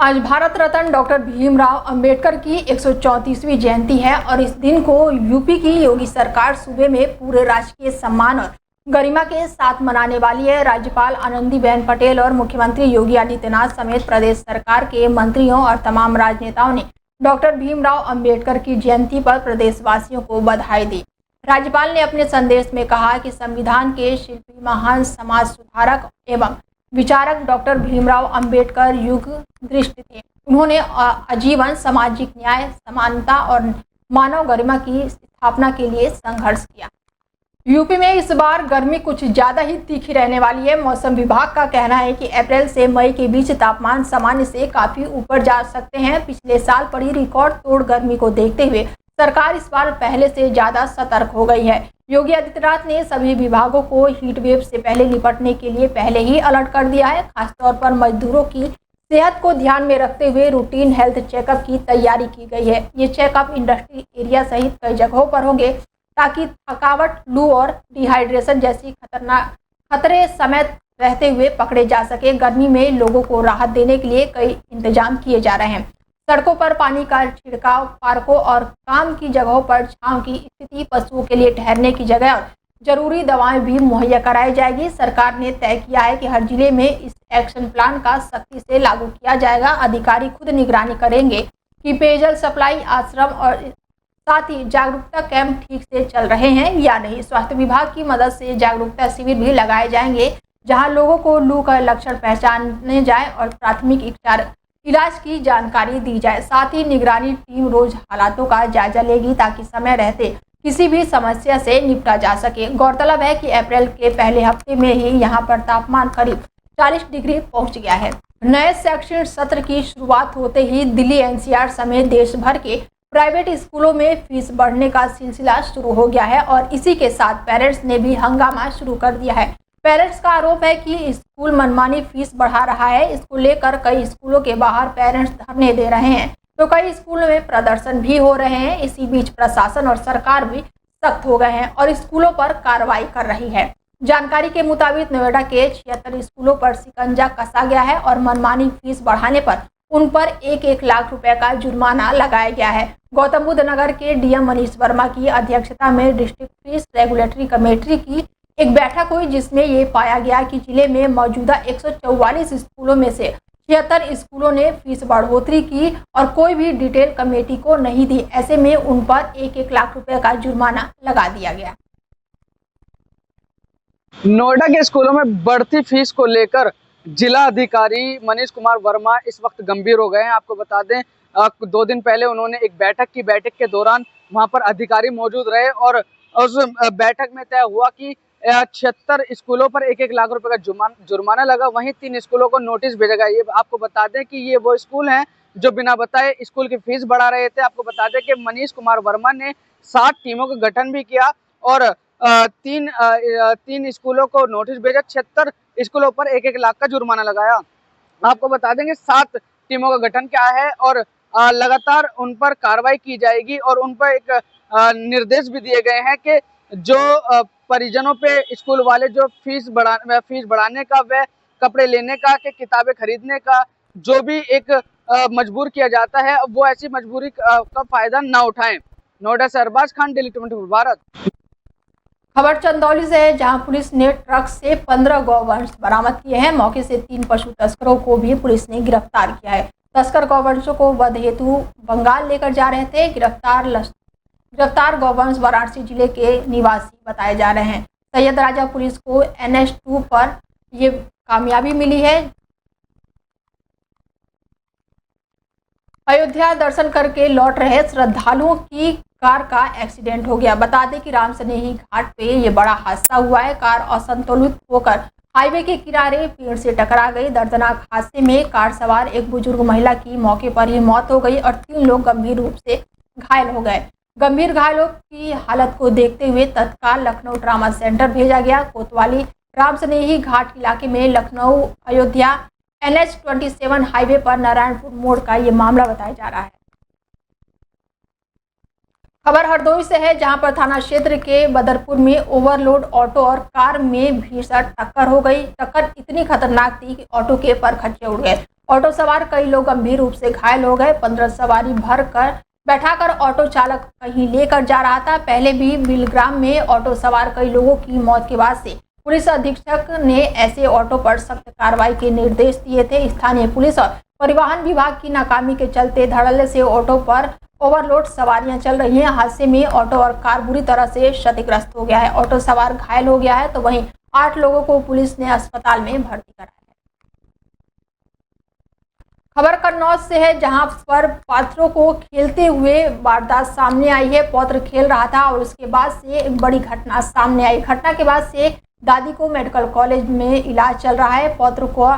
आज भारत रत्न डॉक्टर भीमराव अंबेडकर की 134वीं जयंती है और इस दिन को यूपी की योगी सरकार सूबे में पूरे राजकीय सम्मान और गरिमा के साथ मनाने वाली है। राज्यपाल आनंदीबेन पटेल और मुख्यमंत्री योगी आदित्यनाथ समेत प्रदेश सरकार के मंत्रियों और तमाम राजनेताओं ने डॉक्टर भीमराव अंबेडकर की जयंती पर प्रदेशवासियों को बधाई दी। राज्यपाल ने अपने संदेश में कहा कि संविधान के शिल्पी, महान समाज सुधारक एवं विचारक डॉक्टर भीमराव अंबेडकर युग दृष्टि थे। उन्होंने आजीवन सामाजिक न्याय, समानता और मानव गरिमा की स्थापना के लिए संघर्ष किया। यूपी में इस बार गर्मी कुछ ज्यादा ही तीखी रहने वाली है। मौसम विभाग का कहना है कि अप्रैल से मई के बीच तापमान सामान्य से काफी ऊपर जा सकते हैं। पिछले साल पड़ी रिकॉर्ड तोड़ गर्मी को देखते हुए सरकार इस बार पहले से ज्यादा सतर्क हो गई है। योगी आदित्यनाथ ने सभी विभागों को हीट वेव से पहले निपटने के लिए पहले ही अलर्ट कर दिया है। खासतौर पर मजदूरों की सेहत को ध्यान में रखते हुए रूटीन हेल्थ चेकअप की तैयारी की गई है। ये चेकअप इंडस्ट्री एरिया सहित कई जगहों पर होंगे ताकि थकावट, लू और डिहाइड्रेशन जैसी खतरे समय रहते हुए पकड़े जा सके। गर्मी में लोगों को राहत देने के लिए कई इंतजाम किए जा रहे हैं। सड़कों पर पानी का छिड़काव, पार्कों और काम की जगहों पर छांव की स्थिति, पशुओं के लिए ठहरने की जगह और जरूरी दवाएं भी मुहैया कराई जाएगी। सरकार ने तय किया है कि हर जिले में इस एक्शन प्लान का सख्ती से लागू किया जाएगा। अधिकारी खुद निगरानी करेंगे कि पेयजल सप्लाई, आश्रम और साथ ही जागरूकता कैंप ठीक से चल रहे हैं या नहीं। स्वास्थ्य विभाग की मदद से जागरूकता शिविर भी लगाए जाएंगे जहां लोगों को लू का लक्षण पहचाने जाए और प्राथमिक इलाज की जानकारी दी जाए। साथ ही निगरानी टीम रोज हालातों का जायजा लेगी ताकि समय रहते किसी भी समस्या से निपटा जा सके। गौरतलब है कि अप्रैल के पहले हफ्ते में ही यहां पर तापमान करीब 40 डिग्री पहुंच गया है। नए शैक्षणिक सत्र की शुरुआत होते ही दिल्ली एनसीआर समेत देश भर के प्राइवेट स्कूलों में फीस बढ़ने का सिलसिला शुरू हो गया है और इसी के साथ पेरेंट्स ने भी हंगामा शुरू कर दिया है। पेरेंट्स का आरोप है कि स्कूल मनमानी फीस बढ़ा रहा है। इसको लेकर कई स्कूलों के बाहर पेरेंट्स धरने दे रहे हैं तो कई स्कूलों में प्रदर्शन भी हो रहे हैं। इसी बीच प्रशासन और सरकार भी सख्त हो गए हैं और स्कूलों पर कार्रवाई कर रही है। जानकारी के मुताबिक नोएडा के 76 स्कूलों पर शिकंजा कसा गया है और मनमानी फीस बढ़ाने पर उन पर 1-1 लाख रुपए का जुर्माना लगाया गया है। गौतम बुद्ध नगर के डीएम मनीष वर्मा की अध्यक्षता में डिस्ट्रिक्ट फीस रेगुलेटरी कमेटी की एक बैठक हुई जिसमें ये पाया गया कि जिले में मौजूदा 144 स्कूलों में से 76 स्कूलों ने फीस बढ़ोतरी की और कोई भी डिटेल कमेटी को नहीं दी। ऐसे में उन पर 1-1 लाख रुपए का जुर्माना लगा दिया गया। नोएडा के स्कूलों में बढ़ती फीस को लेकर जिला अधिकारी मनीष कुमार वर्मा इस वक्त गंभीर हो गए हैं। आपको बता दें 2 दिन पहले उन्होंने एक बैठक के दौरान वहां पर अधिकारी मौजूद रहे और उस बैठक में तय हुआ कि 76 स्कूलों पर 1-1 लाख रुपए का जुर्माना लगा। वहीं 3 स्कूलों को नोटिस भेजा गया। ये आपको बता दें कि ये वो स्कूल हैं जो बिना बताए स्कूल की फीस बढ़ा रहे थे। आपको बता दें कि मनीष कुमार वर्मा ने 7 टीमों का गठन भी किया और 3 स्कूलों को नोटिस भेजा। 76 स्कूलों पर 1-1 लाख का जुर्माना लगाया। आपको बता देंगे 7 टीमों का गठन क्या है और लगातार उन पर कार्रवाई की जाएगी और उन पर एक निर्देश भी दिए गए हैं कि जो परिजनों पे स्कूल वाले जो फीस बढ़ाने का, व कपड़े लेने का, के किताबें खरीदने का जो भी एक मजबूर किया जाता है वो ऐसी मजबूरी का फायदा ना उठाएं। नोएडा से अरबाज खान, डेली 24 भारत। खबर चंदौली से है जहां पुलिस ने ट्रक से 15 गौवंश बरामद किए हैं। मौके से 3 पशु तस्करों को भी पुलिस ने गिरफ्तार किया है। तस्कर गौवंशों को वध हेतु बंगाल लेकर जा रहे थे। गिरफ्तार गौवंश वाराणसी जिले के निवासी बताए जा रहे हैं। सैयद राजा पुलिस को NH2 पर ये कामयाबी मिली है। अयोध्या दर्शन करके लौट रहे श्रद्धालुओं की कार का एक्सीडेंट हो गया। बता दें कि राम सनेही घाट पे ये बड़ा हादसा हुआ है। कार असंतुलित होकर हाईवे के किनारे पेड़ से टकरा गई। दर्दनाक हादसे में कार सवार एक बुजुर्ग महिला की मौके पर ही मौत हो गई और 3 लोग गंभीर रूप से घायल हो गए। गंभीर घायलों की हालत को देखते हुए तत्काल लखनऊ ट्रामा सेंटर भेजा गया। कोतवाली राम सनेही घाट इलाके में लखनऊ अयोध्या NH27 हाईवे पर नारायणपुर मोड़ का ये मामला बताया जा रहा है। खबर हरदोई से है जहां पर थाना क्षेत्र के बदरपुर में ओवरलोड ऑटो और कार में भीषण टक्कर हो गई। टक्कर इतनी खतरनाक थी कि ऑटो के परखच्चे उड़ गए ऑटो सवार कई लोग गंभीर रूप से घायल हो गए। 15 सवारी बैठाकर ऑटो चालक कहीं लेकर जा रहा था। पहले भी बिलग्राम में ऑटो सवार कई लोगों की मौत के बाद से पुलिस अधीक्षक ने ऐसे ऑटो पर सख्त कार्रवाई के निर्देश दिए थे। स्थानीय पुलिस और परिवहन विभाग की नाकामी के चलते धड़ल्ले से ऑटो पर ओवरलोड सवारियां चल रही हैं। हादसे में ऑटो और कार बुरी तरह से क्षतिग्रस्त हो गया है। ऑटो सवार घायल हो गया है तो वहीं 8 लोगों को पुलिस ने अस्पताल में भर्ती कराया है। खबर कन्नौज से है, जहां पर पात्रों को खेलते हुए वारदात सामने आई है। पौत्र खेल रहा था और उसके बाद से एक बड़ी घटना सामने आई। घटना के बाद से दादी को मेडिकल कॉलेज में इलाज चल रहा है। पौत्र को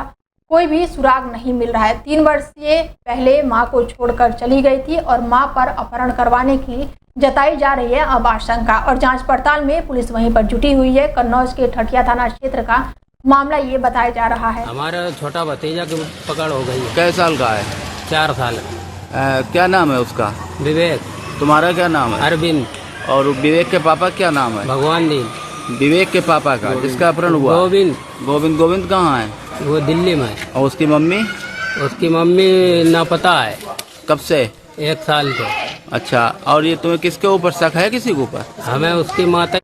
कोई भी सुराग नहीं मिल रहा है। 3 वर्ष से पहले मां को छोड़कर चली गई थी और मां पर अपहरण करवाने की जताई जा रही है अब आशंका, और जांच पड़ताल में पुलिस वहीं पर जुटी हुई है। कन्नौज के ठठिया थाना क्षेत्र का मामला ये बताया जा रहा है। हमारा छोटा भतीजा की पकड़ हो गई है। कै साल का है? 4 साल। क्या नाम है उसका? विवेक। तुम्हारा क्या नाम है? अरविंद। और विवेक के पापा क्या नाम है? भगवान दीन। विवेक के पापा का जिसका अपहरण हुआ? गोविंद। गोविंद कहाँ है? वो दिल्ली में। और उसकी मम्मी? उसकी मम्मी नापता है। कब से? 1 साल से। अच्छा, और ये तुम्हें किसके ऊपर शक है? किसी के ऊपर? हमें उसकी माता।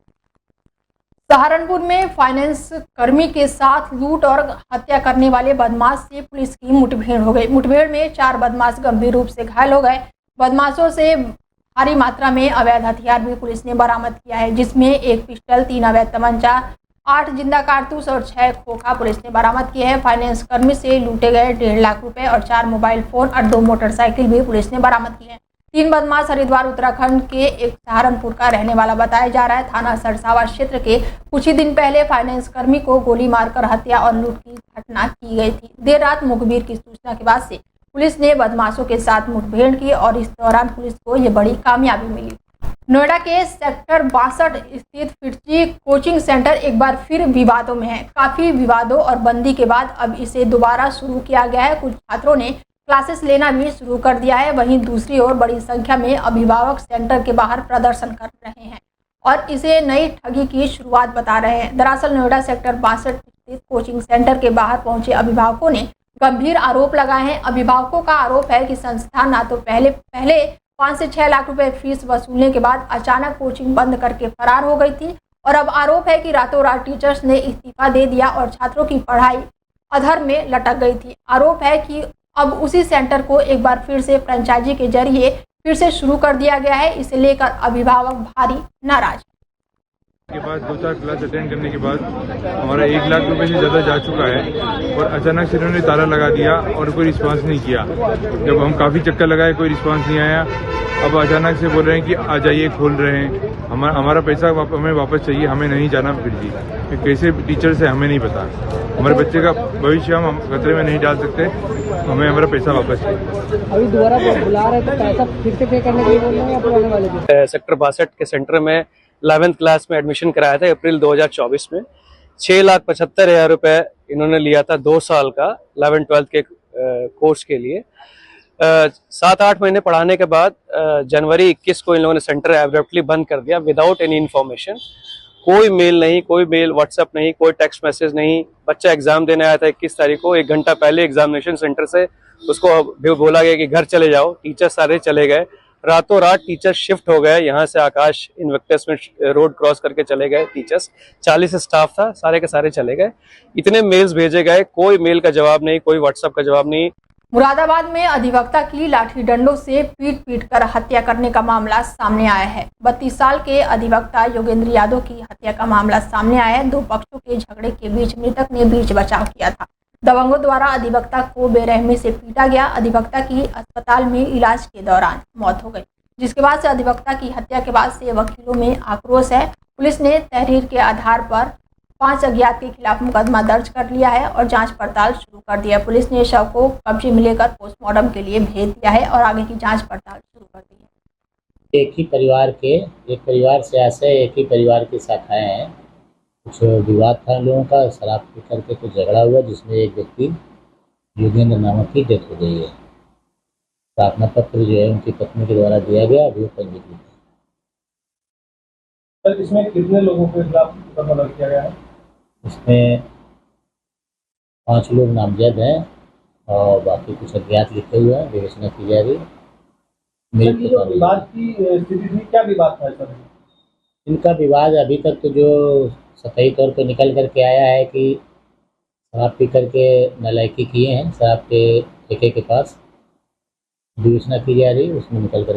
सहारनपुर में फाइनेंस कर्मी के साथ लूट और हत्या करने वाले बदमाश से पुलिस की मुठभेड़ हो गई। मुठभेड़ में 4 बदमाश गंभीर रूप से घायल हो गए। बदमाशों से भारी मात्रा में अवैध हथियार भी पुलिस ने बरामद किया है, जिसमें 1 पिस्टल, 3 अवैध तमंचा, 8 जिंदा कारतूस और 6 खोखा पुलिस ने बरामद किए हैं। फाइनेंस कर्मी से लूटे गए 1.5 लाख रुपए और 4 मोबाइल फोन और 2 मोटरसाइकिल भी पुलिस ने बरामद किए हैं। 3 बदमाश हरिद्वार उत्तराखंड के एक सहारनपुर का रहने वाला बताया जा रहा है। थाना सरसावा क्षेत्र के कुछ ही दिन पहले फाइनेंस कर्मी को गोली मारकर हत्या और लूट की घटना की गई थी। देर रात मुखबिर की सूचना के बाद से पुलिस ने बदमाशों के साथ मुठभेड़ की और इस दौरान पुलिस को ये बड़ी कामयाबी मिली। नोएडा के सेक्टर 62 स्थित फिटजी कोचिंग सेंटर एक बार फिर विवादों में है। काफी विवादों और बंदी के बाद अब इसे दोबारा शुरू किया गया है। कुछ छात्रों ने क्लासेस लेना भी शुरू कर दिया है। वहीं दूसरी ओर बड़ी संख्या में अभिभावक सेंटर के बाहर प्रदर्शन कर रहे हैं और इसे नई ठगी की शुरुआत बता रहे हैं। दरअसल नोएडा सेक्टर 62 स्थित कोचिंग सेंटर के बाहर पहुंचे अभिभावकों ने गंभीर आरोप लगाए हैं। अभिभावकों का आरोप है कि संस्था ना तो पहले 5 से 6 लाख रुपए फीस वसूलने के बाद अचानक कोचिंग बंद करके फरार हो गई थी, और अब आरोप है कि रातों रात टीचर्स ने इस्तीफा दे दिया और छात्रों की पढ़ाई अधर में लटक गई थी। आरोप है कि अब उसी सेंटर को एक बार फिर से फ्रेंचाइजी के जरिए फिर से शुरू कर दिया गया है। इसे लेकर अभिभावक भारी नाराज के बाद 2-4 क्लास अटेंड करने के बाद हमारा 1 लाख रुपए से ज़्यादा जा चुका है और अचानक से इन्होंने ताला लगा दिया और कोई रिस्पांस नहीं किया। जब हम काफ़ी चक्कर लगाए कोई रिस्पांस नहीं आया। अब अचानक से बोल रहे हैं कि आ जाइए, खोल रहे हैं। हमारा पैसा हमें वापस चाहिए, हमें नहीं जाना फिर जी। कैसे टीचर से हमें नहीं पता। हमारे बच्चे का भविष्य हम खतरे में नहीं डाल सकते, हमें हमारा पैसा वापस चाहिए। अभी दोबारा बुला रहे तो पैसा फिर से पे करने के लिए बोल रहे हैं या पुराने वाले पे? सेक्टर 62 के सेंटर में 11th क्लास में एडमिशन कराया था अप्रैल 2024 में। 6,75,000 रुपए इन्होंने लिया था 2 साल का 11th-12th के कोर्स के लिए। 7-8 महीने पढ़ाने के बाद जनवरी 21 को इन लोगों ने सेंटर एब्रप्टली बंद कर दिया विदाउट एनी इन्फॉर्मेशन। कोई मेल नहीं, कोई मेल व्हाट्सएप नहीं, कोई टेक्स्ट मैसेज नहीं। बच्चा एग्जाम देने आया था 21 तारीख को, 1 घंटा पहले एग्जामिनेशन सेंटर से उसको भी बोला गया कि घर चले जाओ। टीचर सारे चले गए। रातों रात टीचर शिफ्ट हो गए। यहाँ से आकाश इन्वेक्टस में रोड क्रॉस करके चले गए टीचर्स। 40 स्टाफ था, सारे के सारे चले गए। इतने मेल्स भेजे गए, कोई मेल का जवाब नहीं, कोई व्हाट्सएप का जवाब नहीं। मुरादाबाद में अधिवक्ता की लाठी डंडों से पीट कर हत्या करने का मामला सामने आया है। 32 साल के अधिवक्ता योगेंद्र यादव की हत्या का मामला सामने आया है। 2 पक्षों के झगड़े के बीच मृतक ने बीच बचाव किया था। दबंगों द्वारा अधिवक्ता को बेरहमी से पीटा गया। अधिवक्ता की अस्पताल में इलाज के दौरान मौत हो गई, जिसके बाद से अधिवक्ता की हत्या के बाद से वकीलों में आक्रोश है। पुलिस ने तहरीर के आधार पर 5 अज्ञात के खिलाफ मुकदमा दर्ज कर लिया है और जांच पड़ताल शुरू कर दिया है। पुलिस ने शव को कब्जे में लेकर पोस्टमार्टम के लिए भेज दिया है और आगे की जांच पड़ताल शुरू कर दी है। एक परिवार से आशय एक ही परिवार की शाखाएं हैं। कुछ विवाद था लोगों का, शराब पी करके कुछ झगड़ा हुआ जिसमें एक व्यक्ति योगेंद्र नामक की डेथ हो गई है। प्रार्थना पत्र जो है उनकी पत्नी के द्वारा दिया गया, अभी पंजीकृत है। सर, इसमें कितने लोगों के खिलाफ मुकदमा दर्ज किया गया है? इसमें 5 लोग नामजद हैं और बाकी कुछ अज्ञात लिखे हुए हैं, विवेचना की जा रही है। सर, ये जो विवाद की स्थिति थी, क्या विवाद था सर? इनका विवाद अभी तक तो जो सतही तौर पर निकल करके आया है कि शराब पी करके नालायकी किए हैं, शराब के ठेके के पास विवेचना की जा रही है, उसमें निकल कर